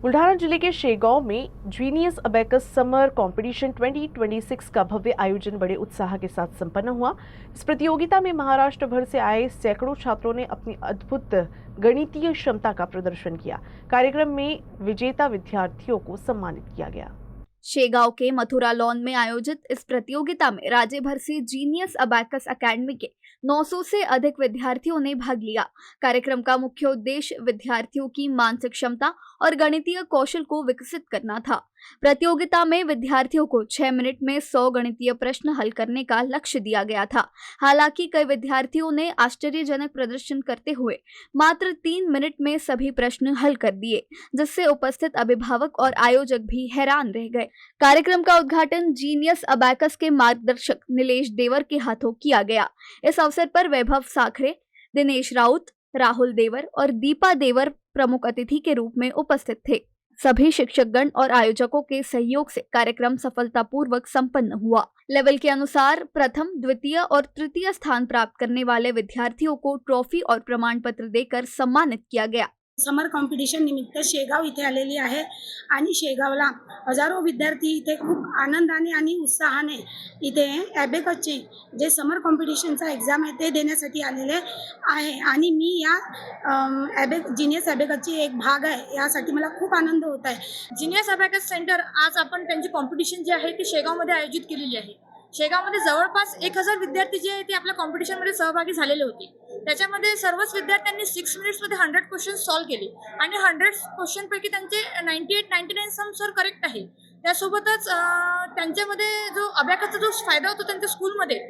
बुल्ढाना जिले के शेगांव में genius abacus समर competition 2026 का भव्य आयोजन बड़े उत्साह के साथ संपन्न हुआ। इस प्रतियोगिता में महाराष्ट्र भर से आए सैकड़ों छात्रों ने अपनी अद्भुत गणितीय क्षमता का प्रदर्शन किया। कार्यक्रम में विजेता विद्यार्थियों को सम्मानित किया गया। शेगांव के मथुरा लॉन में आयोजित इस प्रतियोगिता में राज्य भर से जीनियस अबेकस एकेडमी के 900 से अधिक विद्यार्थियों ने भाग लिया। कार्यक्रम का मुख्य उद्देश्य विद्यार्थियों की मानसिक क्षमता और गणितीय कौशल को विकसित करना था। प्रतियोगिता में विद्यार्थियों को 6 मिनट में 100 गणितीय प्रश्न हल करने का लक्ष्य दिया गया था। हालांकि कई विद्यार्थियों ने आश्चर्यजनक प्रदर्शन करते हुए मात्र 3 मिनट में सभी प्रश्न हल कर दिए, जिससे उपस्थित अभिभावक और आयोजक भी हैरान रह गए। कार्यक्रम का उद्घाटन जीनियस अबेकस के मार्गदर्शक नीलेश देवर के हाथों किया गया। इस अवसर पर वैभव साखरे, दिनेश राउत, राहुल देवर और दीपा देवर प्रमुख अतिथि के रूप में उपस्थित थे। सभी शिक्षकगण और आयोजकों के सहयोग से कार्यक्रम सफलतापूर्वक संपन्न हुआ। लेवल के अनुसार प्रथम, द्वितीय और तृतीय स्थान प्राप्त करने वाले विद्यार्थियों को ट्रॉफी और प्रमाण पत्र देकर सम्मानित किया गया। समर कॉम्पिटिशन निमित्त शेगाव इथे आलेली आहे आणि शेगावला हजारो विद्यार्थी इथे खूप आनंदाने आणि उत्साहाने इथे ॲबेकसचे जे समर कॉम्पिटिशनचा एक्झाम आहे ते देण्यासाठी आलेले आहे आणि मी या जीनियस ॲबेकसची एक भाग आहे। यासाठी मला खूप आनंद होत आहे। जीनियस अबेकस सेंटर आज आपण त्यांची कॉम्पिटिशन जी आहे ती शेगावमध्ये आयोजित केलेली आहे। शेगावमध्ये जवळपास 1000 विद्यार्थी जे आहेत ते आपल्या कॉम्पिटिशनमध्ये सहभागी झालेले होते। त्याच्यामध्ये सर्वच विद्यार्थ्यांनी 6 मिनिट्समध्ये 100 क्वेश्चन सॉल्व्ह केले आणि 100 क्वेश्चनपैकी त्यांचे 98-99 सम सर करेक्ट आहे। त्यासोबतच त्यांच्यामध्ये जो अबॅकसचा जो फायदा होतो त्यांच्या स्कूलमध्ये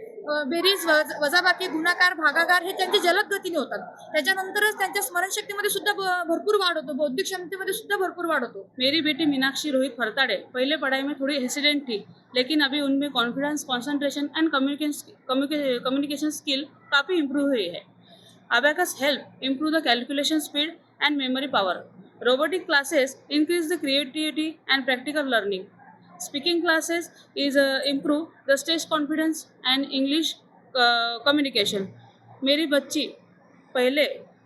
बेरीज, वजाबाकी, गुणाकार, भागाकार हे त्यांचे जलद गतीने होतात। त्याच्यानंतरच त्यांच्या स्मरणशक्तीमध्ये सुद्धा भरपूर वाढ होतो, बौद्धिक क्षमतेमध्ये सुद्धा भरपूर वाढ होतो। मेरी बेटी मीनाक्षी रोहित फरताड़े पहले पढ़ाई में थोड़ी हेसिडेंट थी, लेकिन अभी उनमें confidence, concentration end communication skill काफ़ी इम्प्रूव हुई है। Abacus help improve the calculation speed end memory power. Robotic classes increase the creativity end practical learning. Speaking classes is improve the stage confidence and English communication। मेरी बच्ची पहले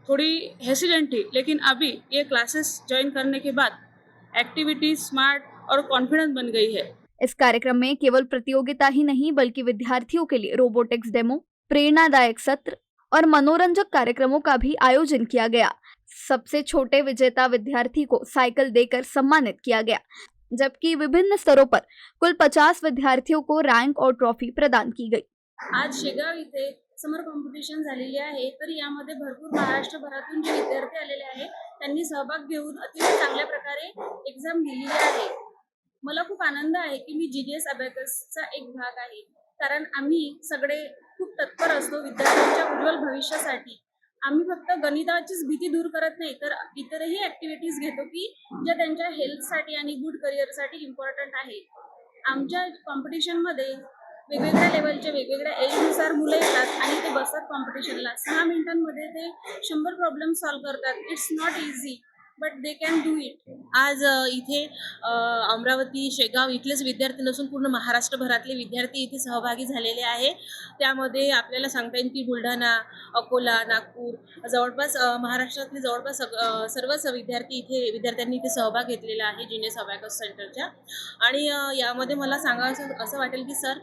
थोड़ी हेसिडेंट थी, लेकिन अभी ये क्लासेस ज्वाइन करने के बाद एक्टिविटी स्मार्ट और कॉन्फिडेंट बन गई है। इस कार्यक्रम में केवल प्रतियोगिता ही नहीं बल्कि विद्यार्थियों के लिए रोबोटिक्स डेमो, प्रेरणादायक सत्र और मनोरंजक कार्यक्रमों का भी आयोजन किया गया। सबसे छोटे विजेता विद्यार्थी को साइकिल देकर सम्मानित किया गया, जबकि विभिन्न स्तरों पर कुल 50 विद्यार्थियों को रैंक और ट्रॉफी प्रदान की गई। आज शेगाव इथे समर कॉम्पिटिशन झालेली आहे, तर यामध्ये भरपूर महाराष्ट्रभरातून जे विद्यार्थी आलेले आहेत त्यांनी सहभाग घेऊन अतिशय चांगल्या प्रकारे एक्झाम दिलेली आहे। मला खूप आनंद आहे की मी जीनियस अबेकसचा एक भाग आहे, कारण आम्ही सगळे खूप तत्पर असतो विद्यार्थ्यांच्या उज्ज्वल भविष्यासाठी। आम्ही फक्त गणिताचीच भीती दूर करत नाही, तर इतरही ॲक्टिव्हिटीज घेतो की ज्या त्यांच्या हेल्थसाठी आणि गुड करिअरसाठी इम्पॉर्टंट आहे। आमच्या कॉम्पिटिशनमध्ये वेगवेगळ्या लेवलचे वेगवेगळ्या एजनुसार मुलं येतात आणि ते बसतात कॉम्पिटिशनला। 6 मिनिटांमध्ये ते 100 प्रॉब्लेम सॉल्व्ह करतात। It's not easy but they can do it. आज इथे अमरावती, शेगाव इथलेच विद्यार्थी नसून पूर्ण महाराष्ट्रभरातले विद्यार्थी इथे सहभागी झालेले आहे। त्यामध्ये आपल्याला सांगता येईल की बुलढाणा, अकोला, नागपूर जवळपास महाराष्ट्रातले जवळपास सर्वच विद्यार्थ्यांनी इथे सहभाग घेतलेला आहे जीनियस अबेकस सेंटरच्या। आणि यामध्ये मला सांगायचं असं वाटेल की सर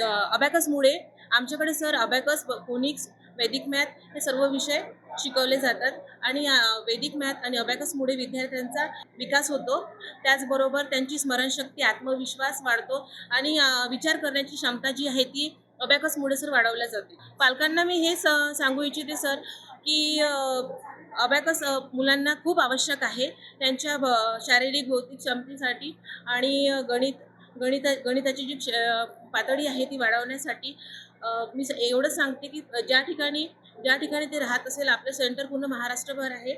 अबेकसमुळे आमच्याकडे सर अबेकस, फोनिक्स, वैदिक मॅथ हे सर्व विषय शिकवले जातात आणि वैदिक मॅथ आणि अबेकसमुळे विद्यार्थ्यांचा विकास होतो। त्याचबरोबर त्यांची स्मरणशक्ती, आत्मविश्वास वाढतो आणि विचार करण्याची क्षमता जी आहे ती अबेकसमुळे सर वाढवल्या जाते। पालकांना मी हे सांगू इच्छिते सर की अबेकस मुलांना खूप आवश्यक आहे त्यांच्या शारीरिक बौद्धिक क्षमतेसाठी आणि गणिताची जी पातळी आहे ती वाढवण्यासाठी। मी एवढंच सांगते की ज्या ठिकाणी ते राहत असेल, आपलं सेंटर पूर्ण महाराष्ट्रभर आहे।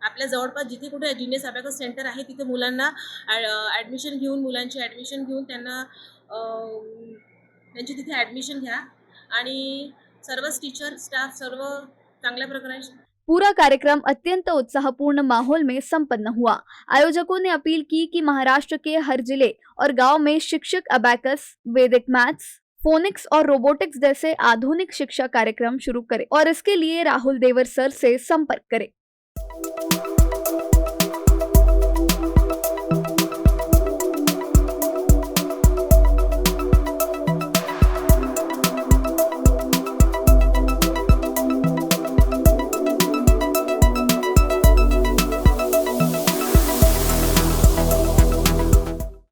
आपल्या जवळपास जिथे कुठे जीनियस अबेकस सेंटर आहे तिथे मुलांची ॲडमिशन घेऊन त्यांना त्यांची तिथे ॲडमिशन घ्या आणि सर्वच टीचर, स्टाफ सर्व चांगल्या प्रकारे। पूरा कार्यक्रम अत्यंत उत्साहपूर्ण माहौल में संपन्न हुआ। आयोजकों ने अपील की कि महाराष्ट्र के हर जिले और गांव में शिक्षक अबेकस, वैदिक मैथ्स, फोनिक्स और रोबोटिक्स जैसे आधुनिक शिक्षा कार्यक्रम शुरू करें और इसके लिए राहुल देवर सर से संपर्क करें।